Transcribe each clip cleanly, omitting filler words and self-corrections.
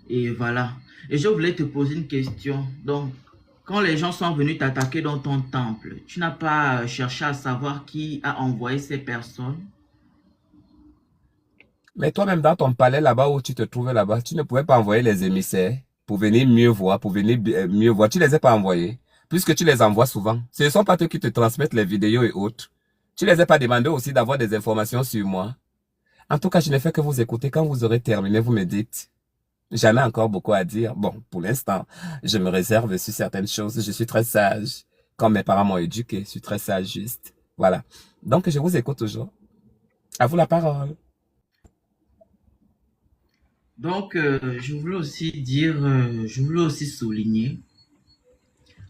Et voilà. Et je voulais te poser une question. Donc, quand les gens sont venus t'attaquer dans ton temple, tu n'as pas cherché à savoir qui a envoyé ces personnes? Mais toi-même, dans ton palais là-bas où tu te trouvais là-bas, tu ne pouvais pas envoyer les émissaires pour venir mieux voir, pour venir mieux voir. Tu les as pas envoyés, puisque tu les envoies souvent. Ce ne sont pas eux qui te transmettent les vidéos et autres. Tu les as pas demandé aussi d'avoir des informations sur moi. En tout cas, je ne fais que vous écouter. Quand vous aurez terminé, vous me dites. J'en ai encore beaucoup à dire. Bon, pour l'instant, je me réserve sur certaines choses. Je suis très sage. Comme mes parents m'ont éduqué, je suis très sage, juste. Voilà. Donc, je vous écoute toujours. À vous la parole. Donc, je voulais aussi dire, je voulais aussi souligner,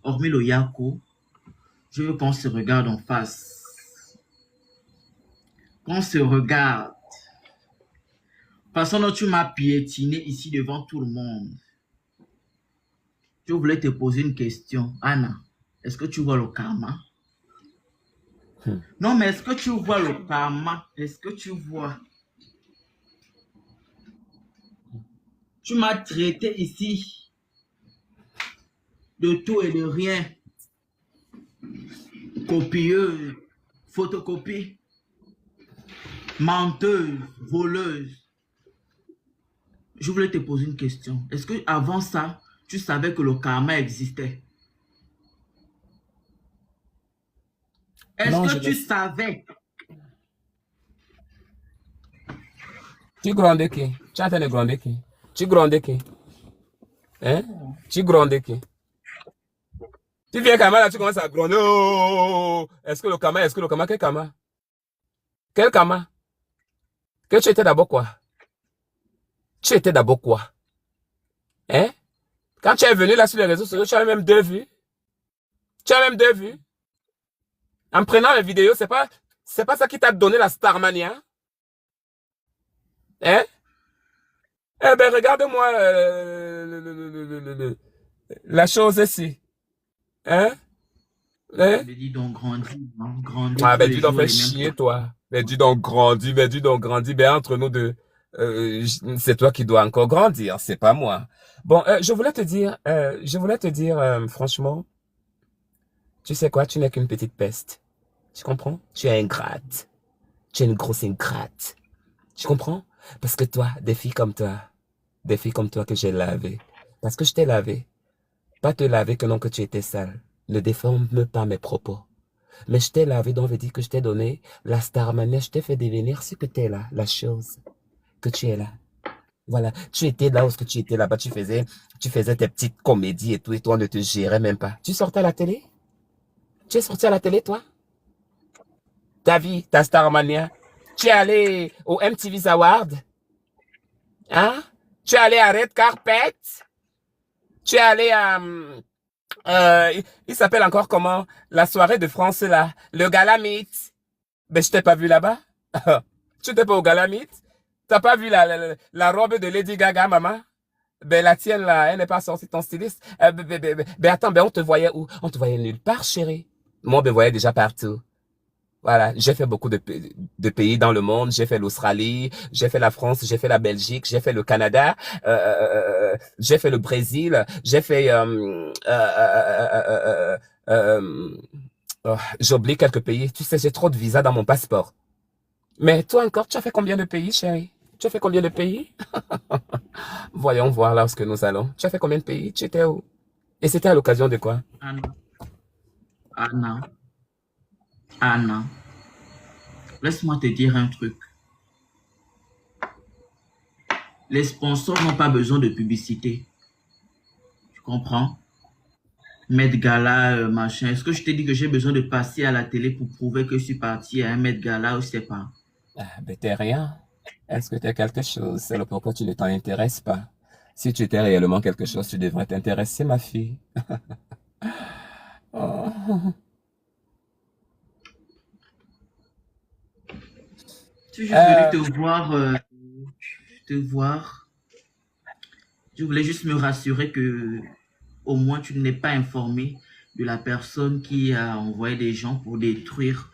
hormis le Yako, je veux qu'on se regarde en face. Qu'on se regarde. Façon dont tu m'as piétiné ici devant tout le monde. Je voulais te poser une question. Anna, est-ce que tu vois le karma? Hmm. Non, mais est-ce que tu vois le karma? Est-ce que tu vois? Tu m'as traité ici de tout et de rien. Copieuse, photocopie, menteuse, voleuse. Je voulais te poser une question. Est-ce que avant ça, tu savais que le karma existait? Est-ce Non, je que tu laisse. savais? Tu grondes qui? Tu es en train de gronder qui? Tu grondes qui? Hein? Tu grondes qui? Tu viens Kama là, tu commences à gronder. Oh, est-ce que le Kama, est-ce que le Kama, quel Kama? Quel Kama? Que tu étais d'abord quoi? Tu étais d'abord quoi? Hein? Quand tu es venu là sur les réseaux sociaux, tu as même deux vues. Tu as même deux vues. En prenant les vidéos, c'est pas ça qui t'a donné la Starmania. Hein? Eh ben, regarde-moi la chose ici. Hein? Hein? Mais dis donc, grandis, hein, grandis Ah, tous ben, les dis donc, jours fais les mêmes chier, trucs. toi. Ben, dis donc, grandis, ben, dis donc, grandis. Ben, entre nous deux, c'est toi qui dois encore grandir, c'est pas moi. Bon, je voulais te dire, franchement, tu sais quoi, tu n'es qu'une petite peste. Tu comprends? Tu es ingrate. Tu es une grosse ingrate. Tu comprends? Parce que toi, des filles comme toi que j'ai lavées, parce que je t'ai lavé, pas te laver que non que tu étais sale. Ne déforme pas mes propos. Mais je t'ai lavé, donc veut dire que je t'ai donné la starmania, je t'ai fait devenir ce que tu es là, la chose que tu es là. Voilà, tu étais là où ce que tu étais là-bas, tu faisais tes petites comédies et toi on ne te gérait même pas. Tu sortais à la télé? Tu es sorti à la télé, toi? Ta vie, ta starmania. Tu es allé au MTV Award? Hein? Tu es allé à Red Carpet? Tu es allé à, il s'appelle encore comment? La soirée de France là, le Gala Meet. Ben, je t'ai pas vu là-bas. Tu n'étais pas au Galamite? T'as pas vu la robe de Lady Gaga, maman? Ben, la tienne, là, elle n'est pas sortie, ton styliste. Ben, attends, ben, on te voyait où? On te voyait nulle part, chérie. Moi, ben, voyais déjà partout. Voilà, j'ai fait beaucoup de pays dans le monde. J'ai fait l'Australie, j'ai fait la France, j'ai fait la Belgique, j'ai fait le Canada, j'ai fait le Brésil, j'ai fait... j'oublie quelques pays. Tu sais, j'ai trop de visas dans mon passeport. Mais toi encore, tu as fait combien de pays, chérie? Tu as fait combien de pays? Voyons voir là où est-ce que nous allons. Tu as fait combien de pays? Tu étais où? Et c'était à l'occasion de quoi? Anna, Anna, Anna, laisse-moi te dire un truc. Les sponsors n'ont pas besoin de publicité. Tu comprends? Met Gala, machin. Est-ce que je t'ai dit que j'ai besoin de passer à la télé pour prouver que je suis parti à un Met Gala ou je sais pas? Ah, ben t'es rien. Est-ce que t'es quelque chose? C'est le pourquoi tu ne t'en intéresses pas. Si tu étais réellement quelque chose, tu devrais t'intéresser, ma fille. Oh. Je suis juste venu Euh, te voir, te voir. Je voulais juste me rassurer que au moins tu n'es pas informé de la personne qui a envoyé des gens pour détruire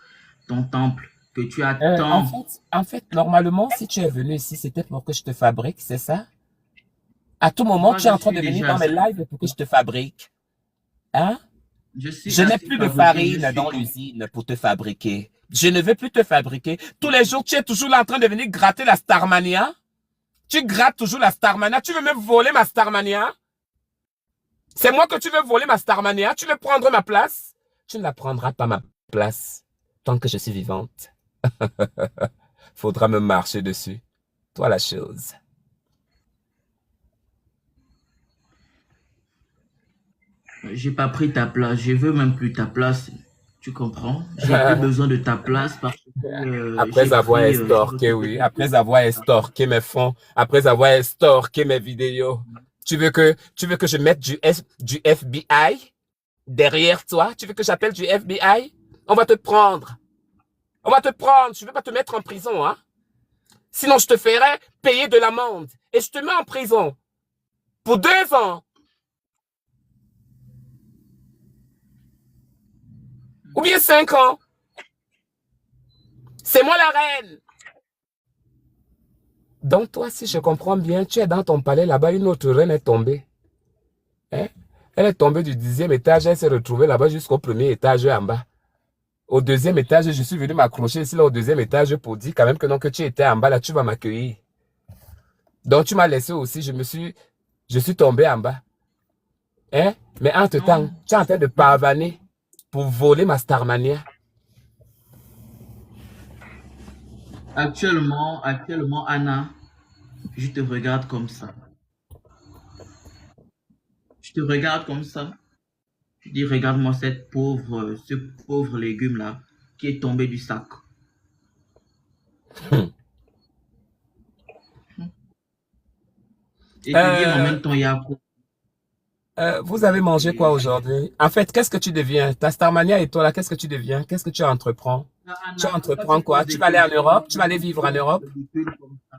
ton temple, que tu attends. en fait, normalement, si tu es venu ici, c'était pour que je te fabrique, c'est ça? À tout moment, Moi, tu es je en train suis de venir déjà dans mes assez, lives pour que je te fabrique. Hein? je suis Je n'ai assez plus de fabriqué, je farine suis dans comme... l'usine pour te fabriquer. Je ne veux plus te fabriquer. Tous les jours, tu es toujours là en train de venir gratter la Starmania. Tu grattes toujours la Starmania. Tu veux me voler ma Starmania? C'est moi que tu veux voler ma Starmania? Tu veux prendre ma place? Tu ne la prendras pas ma place tant que je suis vivante. Faudra me marcher dessus. Toi la chose. J'ai pas pris ta place, je veux même plus ta place. Tu comprends? J'ai plus besoin de ta place parce que j'ai Après avoir pris une estorqué, autre oui. personne. Après avoir estorqué mes fonds. Après avoir estorqué mes vidéos. Tu veux que je mette du FBI derrière toi? Tu veux que j'appelle du FBI? On va te prendre. On va te prendre. Je ne veux pas te mettre en prison, hein? Sinon, je te ferai payer de l'amende. Et je te mets en prison pour 2 ans. Ou bien 5 ans. C'est moi la reine. Donc toi, si je comprends bien, tu es dans ton palais là-bas, une autre reine est tombée. Hein? Elle est tombée du 10e étage, elle s'est retrouvée là-bas jusqu'au premier étage en bas. Au 2e étage, je suis venu m'accrocher ici là au 2e étage pour dire quand même que non, que tu étais en bas là, tu vas m'accueillir. Donc tu m'as laissé aussi, je suis tombé en bas. Hein? Mais entre-temps, Non, tu es en train de pavaner pour voler ma Starmania. actuellement, Anna, je te regarde comme ça. Je te regarde comme ça. Je dis, regarde-moi ce pauvre légume-là qui est tombé du sac. Et te dire en Euh, même temps, il y a vous avez mangé quoi et- aujourd'hui? En fait, qu'est-ce que tu deviens? Ta Starmania et toi là, qu'est-ce que tu deviens? Qu'est-ce que tu entreprends? Tu Anna, pourquoi entreprends tu quoi? poses Tu des vas aller en questions Europe? Tu vas aller vivre en Europe? ridicules comme ça?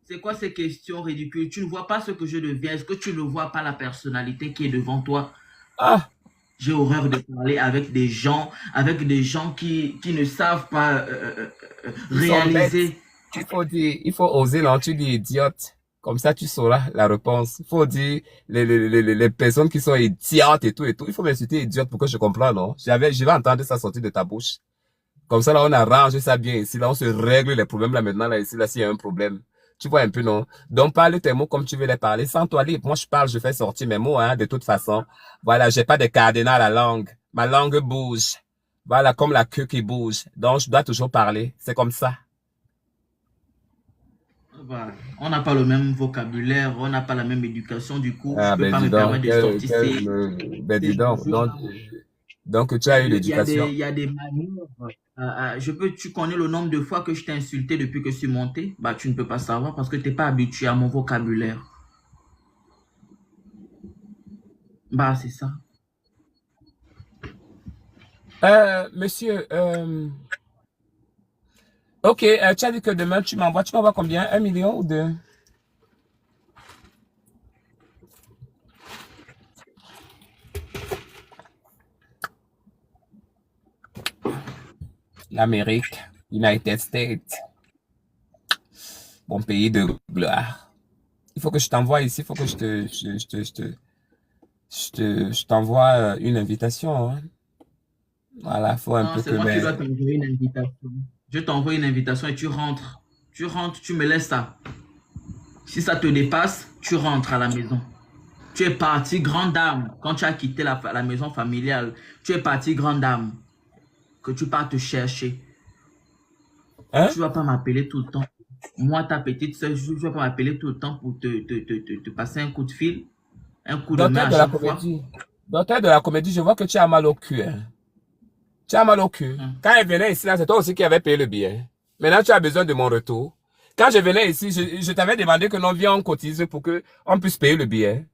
C'est quoi ces questions ridicules? Tu ne vois pas ce que je deviens. Est-ce que tu ne vois pas la personnalité qui est devant toi? Ah, J'ai horreur de parler avec des gens qui ne savent pas ils sont bêtes. réaliser. Il faut oser, non? Tu dis idiote. Comme ça, tu sauras la réponse. Il faut dire les personnes qui sont idiotes et tout et tout. Il faut m'insulter idiote pour que je comprenne, non? Je vais entendre ça sortir de ta bouche. Comme ça, là, on arrange ça bien ici. Là, on se règle les problèmes là maintenant, là, ici, là, s'il y a un problème. Tu vois un peu, non? Donc, parle tes mots comme tu veux les parler. Sans toi libre. Moi, je parle, je fais sortir mes mots, hein, de toute façon. Voilà, j'ai pas de cadenas à la langue. Ma langue bouge. Voilà, comme la queue qui bouge. Donc, je dois toujours parler. C'est comme ça. Bah, on n'a pas le même vocabulaire, on n'a pas la même éducation. Du coup, je ne Ah, peux ben, pas dis me donc. permettre de sortir Ben, dis ces donc. choses-là. Donc, tu as eu l'éducation. Il y a des manières. Tu connais le nombre de fois que je t'ai insulté depuis que je suis monté? Bah, tu ne peux pas savoir parce que tu n'es pas habitué à mon vocabulaire. Bah, c'est ça. Monsieur, ok, tu as dit que demain, tu m'envoies combien? 1 million ou 2? L'Amérique, United States, mon pays de gloire. Il faut que je t'envoie ici, il faut que je t'envoie une invitation, hein. Voilà, faut un Non, peu c'est que moi qui dois mes... t'envoyer une invitation. Je t'envoie une invitation et tu rentres. Tu rentres, tu me laisses ça. Si ça te dépasse, tu rentres à la maison. Tu es parti grande dame. Quand tu as quitté la maison familiale, tu es parti grande dame. Que tu pars te chercher. Hein? Tu ne vas pas m'appeler tout le temps. Moi, ta petite soeur, tu ne vas pas m'appeler tout le temps pour te passer un coup de fil, un coup de main Docteur à de la chaque fois. comédie. Docteur de la comédie, je vois que tu as mal au cul, hein. Tu as mal au cul. Hum. Quand elle venait ici, là, c'est toi aussi qui avais payé le billet. Maintenant, tu as besoin de mon retour. Quand je venais ici, je t'avais demandé que non, viens, on cotise pour que on puisse payer le billet.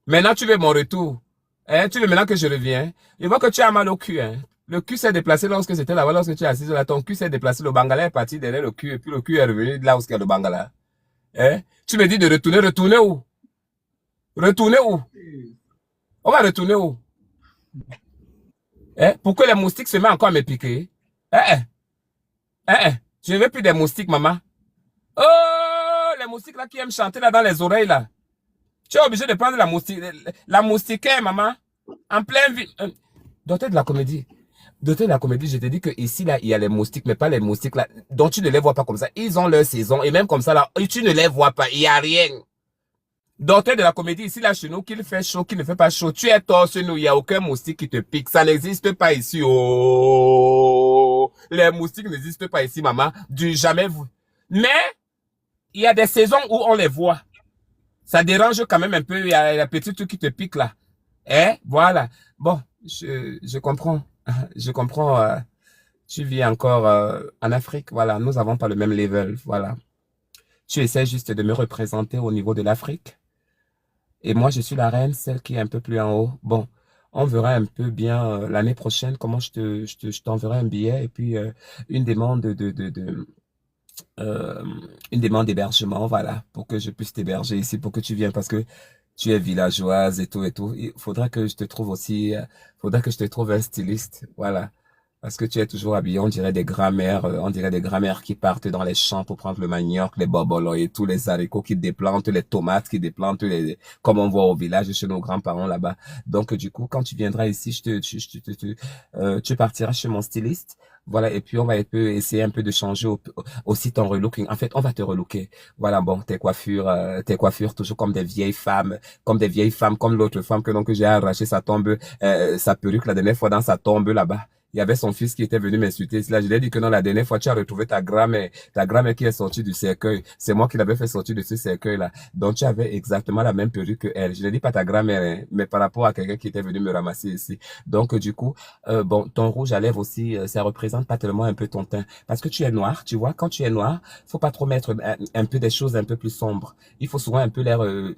Maintenant, tu veux mon retour. Hein? Tu veux maintenant que je reviens. Je vois que tu as mal au cul, hein. Le cul s'est déplacé lorsque c'était là-bas, lorsque tu es assis là. Ton cul s'est déplacé, le bangala est parti derrière le cul, et puis le cul est revenu là où il y a le bangala. Hein? Tu me dis de retourner, retourner où? Retourner où? On va retourner où? Hein? Pourquoi les moustiques se mettent encore à me piquer? Hein? Hein? Hein? Hein? Je ne veux plus des moustiques, maman. Oh, les moustiques là qui aiment chanter là dans les oreilles là. Tu es obligé de prendre la moustiquaire, maman. En plein vie. Docteur de la comédie. Docteur de la comédie, je te dis que ici, là, il y a les moustiques, mais pas les moustiques, là, dont tu ne les vois pas comme ça. Ils ont leur saison, et même comme ça, là, tu ne les vois pas. Il n'y a rien. Docteur de la comédie, ici, là, chez nous, qu'il fait chaud, qu'il ne fait pas chaud, tu es torse nous, il n'y a aucun moustique qui te pique. Ça n'existe pas ici. Oh, les moustiques n'existent pas ici, maman. Du jamais vu. Mais, il y a des saisons où on les voit. Ça dérange quand même un peu. Il y a la petite truc qui te pique là. Eh, voilà. Bon, je comprends. Je comprends. Tu vis encore en Afrique. Voilà, nous n'avons pas le même level. Voilà. Tu essaies juste de me représenter au niveau de l'Afrique. Et moi, je suis la reine, celle qui est un peu plus en haut. Bon, on verra un peu bien l'année prochaine comment je t'enverrai un billet et puis une demande euh, une demande d'hébergement, voilà, pour que je puisse t'héberger ici, pour que tu viennes, parce que tu es villageoise et tout et tout. Il faudra que je te trouve aussi, faudra que je te trouve un styliste, voilà. Parce que tu es toujours habillé, on dirait des grands-mères qui partent dans les champs pour prendre le manioc, les bobolos et tous les haricots qui déplantent, les tomates qui déplantent, comme on voit au village chez nos grands-parents là-bas. Donc, du coup, quand tu viendras ici, tu partiras chez mon styliste. Voilà, et puis on va essayer un peu de changer aussi ton relooking. En fait, on va te relooker. Voilà, bon, tes coiffures toujours comme des vieilles femmes, comme l'autre femme que donc j'ai arraché sa perruque la dernière fois dans sa tombe là-bas. Il y avait son fils qui était venu m'insulter. Là, je lui ai dit que non, la dernière fois, tu as retrouvé ta grand-mère qui est sortie du cercueil. C'est moi qui l'avais fait sortir de ce cercueil-là. Donc, tu avais exactement la même perruque que elle. Je ne dis pas ta grand-mère, hein, mais par rapport à quelqu'un qui était venu me ramasser ici. Donc, du coup, bon, ton rouge à lèvres aussi, ça représente pas tellement un peu ton teint. Parce que tu es noir, tu vois. Quand tu es noir, faut pas trop mettre un peu des choses un peu plus sombres. Il faut souvent un peu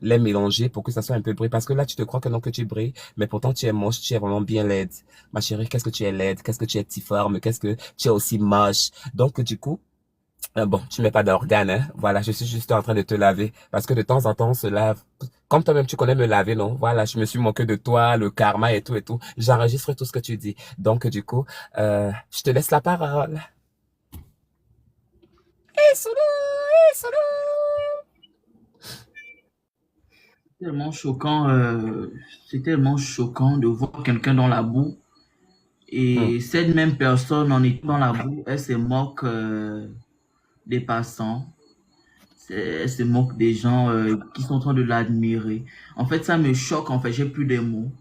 les mélanger pour que ça soit un peu brillant. Parce que là, tu te crois que non, que tu brilles, mais pourtant, tu es moche, tu es vraiment bien laide. Ma chérie, qu'est-ce que tu es laide? Qu'est-ce que tu es difforme? Qu'est-ce que tu es aussi moche? Donc, du coup, bon, tu mets pas d'organes, hein. Voilà, je suis juste en train de te laver. Parce que de temps en temps, on se lave. Comme toi-même, tu connais me laver, non? Voilà, je me suis moqué de toi, le karma et tout et tout. J'enregistre tout ce que tu dis. Donc, du coup, je te laisse la parole. Eh, Soulou, eh, Soulou. Tellement choquant, c'est tellement choquant de voir quelqu'un dans la boue Hmm. et cette même personne en étant dans la boue, elle se moque des passants, elle se moque des gens qui sont en train de l'admirer. En fait, ça me choque, en fait, j'ai plus de mots.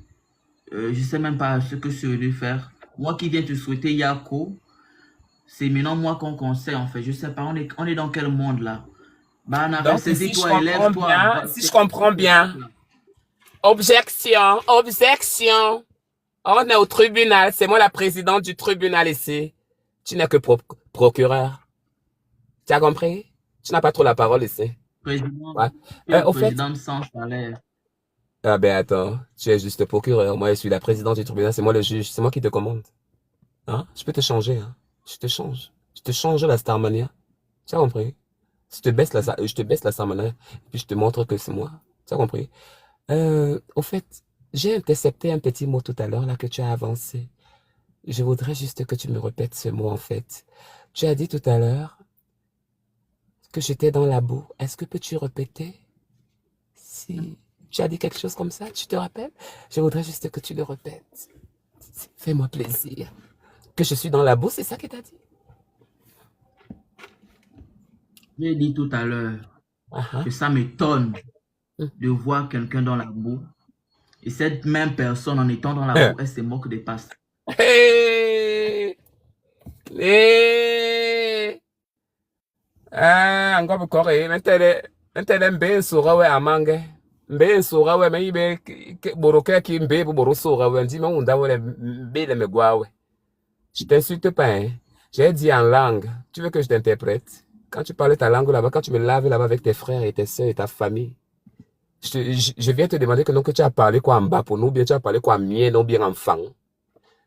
Je sais même pas ce que je vais faire. Moi qui viens te souhaiter Yako, c'est maintenant moi qu'on conseille, en fait. Je sais pas, on est dans quel monde là? Bah, Donc, ressaisis-toi, élève-toi. si je comprends bien, objection, objection. On est au tribunal. C'est moi la présidente du tribunal ici. Tu n'es que procureur. Tu as compris? Tu n'as pas trop la parole ici. Président, Ouais. tu es Au fait, président sans salaire. ah ben attends, tu es juste procureur. Moi, je suis la présidente du tribunal. C'est moi le juge. C'est moi qui te commande. Hein? Je peux te changer. Hein? Je te change. Je te change la Starmania. Tu as compris? Je te baisse la Starmania. Et puis je te montre que c'est moi. Tu as compris? Au fait, j'ai intercepté un petit mot tout à l'heure là que tu as avancé. Je voudrais juste que tu me répètes ce mot en fait. Tu as dit tout à l'heure que j'étais dans la boue. Est-ce que peux-tu répéter? Si tu as dit quelque chose comme ça, tu te rappelles? Je voudrais juste que tu le répètes. Fais-moi plaisir. Que je suis dans la boue, c'est ça que tu as dit? J'ai dit tout à l'heure Ah ah. que ça m'étonne Hum. de voir quelqu'un dans la boue. Et cette même personne, en étant dans la boue, elle se moque des passants. Hey! Hey! Ah, ngobe kore, mentele mbe sura we amange. Mbe sura we me ibe boroke ki mbe boro sura we ndi me unda we mbe le me gwa we. Je t'insulte pas, hein. J'ai dit en langue. Tu veux que je t'interprète? Quand tu parlais ta langue là-bas, quand tu me laves là-bas avec tes frères et tes soeurs et ta famille, je viens te demander que non, que tu as parlé quoi en bas pour nous, bien tu as parlé quoi en mien, non bien enfant.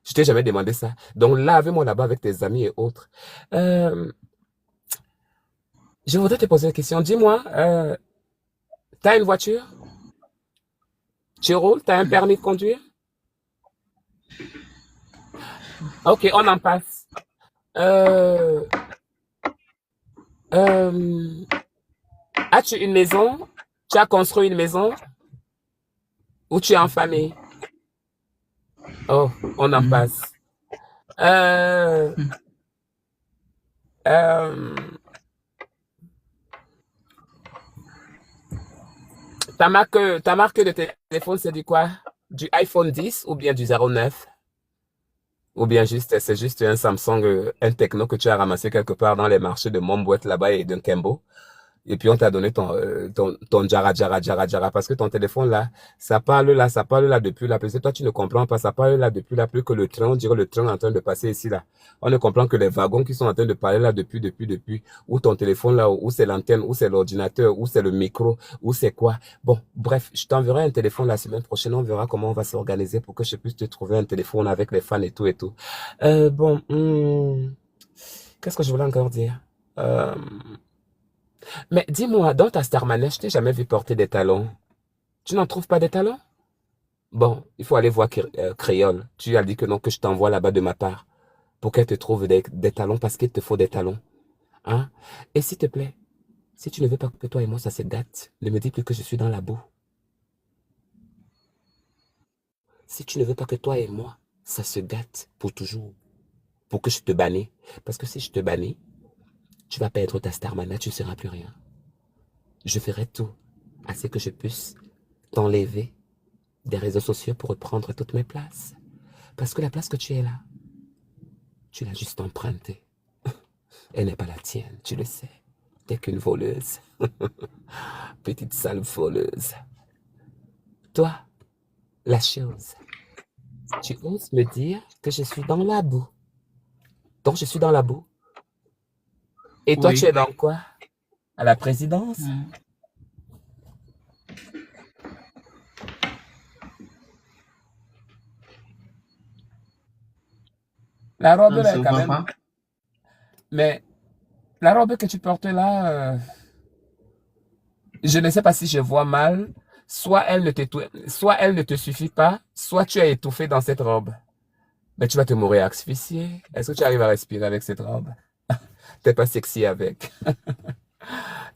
Je t'ai jamais demandé ça. Donc lave-moi là-bas avec tes amis et autres. Euh, je voudrais te poser une question. Dis-moi, t'as une voiture? Tu roules? T'as un permis de conduire? Ok, on en passe. Euh, euh, as-tu une maison? Tu as construit une maison? Ou tu es en famille? Oh, on en Mhm. passe. Euh, euh, ta marque de téléphone, c'est du quoi? Du iPhone 10 ou bien du 09? Ou bien juste, c'est juste un Samsung, un Tecno que tu as ramassé quelque part dans les marchés de Montbouette là-bas et d'un Kembo. Et puis on t'a donné ton Jara Jara Jara Jara parce que ton téléphone là, ça parle là depuis là. Parce que toi tu ne comprends pas, ça parle là depuis là plus que le train. On dirait le train est en train de passer ici là. On ne comprend que les wagons qui sont en train de parler là depuis. Ou ton téléphone là, ou c'est l'antenne, ou c'est l'ordinateur, ou c'est le micro, ou c'est quoi. Bon, bref, je t'enverrai un téléphone la semaine prochaine. On verra comment on va s'organiser pour que je puisse te trouver un téléphone avec les fans et tout et tout. Bon, qu'est-ce que je voulais encore dire? Euh, mais dis-moi, dans ta Starmanet, je t'ai jamais vu porter des talons. Tu n'en trouves pas des talons? Bon, il faut aller voir Créole. Tu as dit que non, que je t'envoie là-bas de ma part pour qu'elle te trouve des talons parce qu'il te faut des talons. Hein? Et s'il te plaît, si tu ne veux pas que toi et moi ça se gâte, ne me dis plus que je suis dans la boue. Si tu ne veux pas que toi et moi ça se gâte pour toujours, pour que je te bannisse. Parce que si je te bannis, tu vas perdre ta Starmana, tu ne seras plus rien. Je ferai tout à ce que je puisse t'enlever des réseaux sociaux pour reprendre toutes mes places. Parce que la place que tu es là, tu l'as juste empruntée. Elle n'est pas la tienne, tu le sais. T'es qu'une voleuse. Petite sale voleuse. Toi, la chose, tu oses me dire que je suis dans la boue. Donc je suis dans la boue. Et toi, tu es Oui. dans quoi? À la présidence? Mhm. La Ça robe ne là se est quand voit même... pas. Mais la robe que tu portes là, je ne sais pas si je vois mal. Soit elle ne te suffit pas, soit tu es étouffé dans cette robe. Mais tu vas te mourir asphyxié. Est-ce que tu arrives à respirer avec cette robe? T'es pas sexy avec.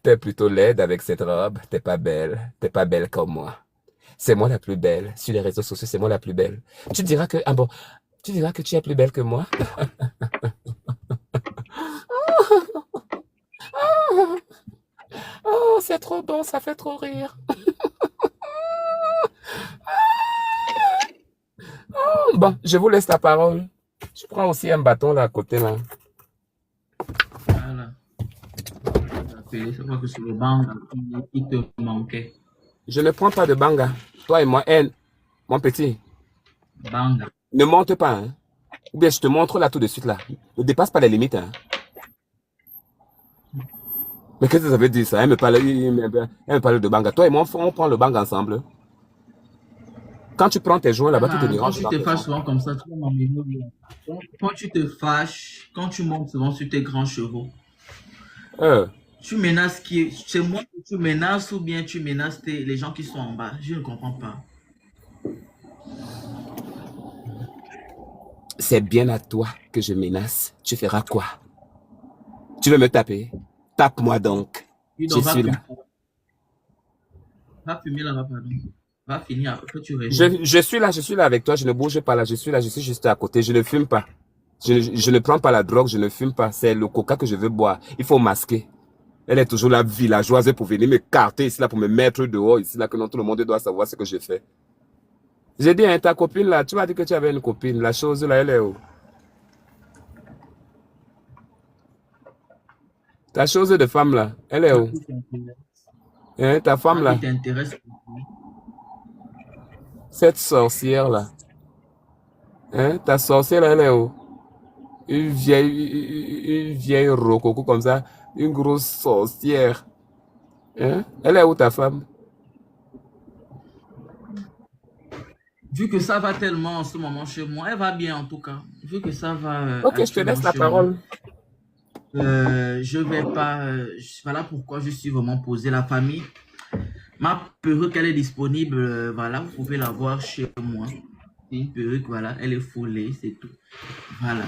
T'es plutôt laide avec cette robe. T'es pas belle. T'es pas belle comme moi. C'est moi la plus belle. Sur les réseaux sociaux, c'est moi la plus belle. Tu diras que, ah bon, tu diras que tu es plus belle que moi. Oh, c'est trop bon, ça fait trop rire. Bon, je vous laisse la parole. Je prends aussi un bâton là à côté là. Voilà. C'est quoi que sur le banc là, qui te manquait. Je ne prends pas de banga. Toi et moi, mon petit, Banga. ne monte pas, hein. Ou bien je te montre là tout de suite là. Ne dépasse pas les limites, hein. Mais qu'est-ce que ça veut dire ça? Elle me parle de banga. Toi et moi, on prend le banga ensemble. Quand tu prends tes joints là-bas, tu te Ah, quand déranges tu dans te tes fâches joints. souvent comme ça, tu vas m'emmener. Quand tu te fâches, quand tu montes souvent sur tes grands chevaux, Euh, tu menaces qui? C'est moi que tu menaces ou bien tu menaces les gens qui sont en bas? Je ne comprends pas. c'est bien à toi que je menace. Tu feras quoi? Tu veux me taper? Tape-moi donc. Puis Je donc, suis là. va fumer là-bas, pardon. Va finir, après tu reviens. Je suis là avec toi. Je ne bouge pas là. Je suis là, je suis juste à côté. Je ne fume pas. Je ne prends pas la drogue, je ne fume pas. C'est le coca que je veux boire. Il faut masquer. Elle est toujours la villageoise pour venir me carter ici là, pour me mettre dehors ici là, que non, tout le monde doit savoir ce que je fais. J'ai dit, hein, ta copine là, tu m'as dit que tu avais une copine. La chose là, elle est où? Ta chose de femme là, elle est Ça où? qui t'intéresse. Hein, ta femme Ça qui là, t'intéresse. cette sorcière là, hein, ta sorcière là, elle est où? Une vieille rococo comme ça, une grosse sorcière. Hein? Elle est où ta femme? Vu que ça va tellement en ce moment chez moi, elle va bien en tout cas. Vu que ça va Ok, je te actuellement laisse la chez moi, parole. je vais pas. Voilà pourquoi je suis vraiment posé. La famille, ma perruque, elle est disponible. Voilà, vous pouvez la voir chez moi. C'est une perruque, voilà, elle est foulée, c'est tout. Voilà.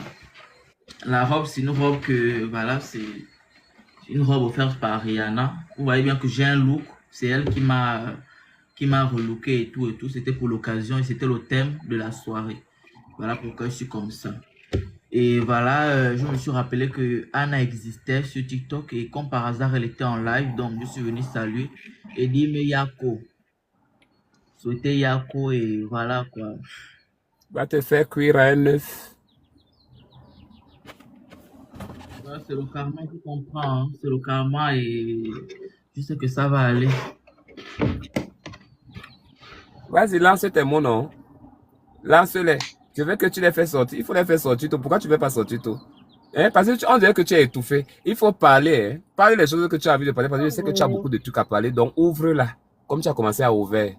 La robe, c'est une robe que, voilà, c'est une robe offerte par Rihanna. Vous voyez bien que j'ai un look. C'est elle qui m'a qui m'a relooké et tout. C'était pour l'occasion et c'était le thème de la soirée. Voilà pourquoi je suis comme ça. Et voilà, je me suis rappelé que Anna existait sur TikTok et comme par hasard, elle était en live. Donc, je suis venu saluer et dire, mais Yako, souhaiter Yako et voilà quoi. Va te faire cuire à un œuf. Voilà, c'est le karma, je comprends, hein. C'est le karma et je sais que ça va aller. Vas-y, lance tes mots, non? Lance-les. Je veux que tu les fasses sortir. Il faut les faire sortir tout. Pourquoi tu ne veux pas sortir tout? Hein? Parce que on dirait que tu es étouffé. Il faut parler. Hein? Parler les choses que tu as envie de parler. Parce que je sais que tu as beaucoup de trucs à parler. Donc, ouvre-la. Comme tu as commencé à ouvrir.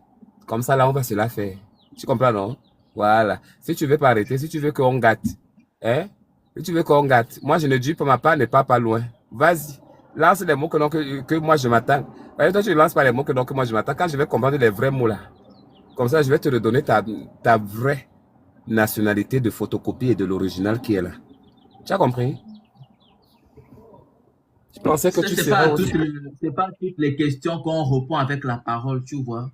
Comme ça, là, on va se la faire. Tu comprends, non? Voilà. Si tu veux pas arrêter, si tu veux qu'on gâte. Hein? Si tu veux qu'on gâte. Moi, je ne dis pas ma part n'est pas loin. Vas-y. Lance les mots que moi, je m'attends. Toi, tu ne lances pas les mots que moi, je m'attends. Quand je vais comprendre les vrais mots, là. Comme ça, je vais te redonner ta vraie nationalité de photocopie et de l'original qui est là. Tu as compris? Je pensais que tu C'est serais pas aussi. c'est pas toutes les questions qu'on répond avec la parole, tu vois.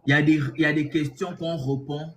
Il y a des questions qu'on répond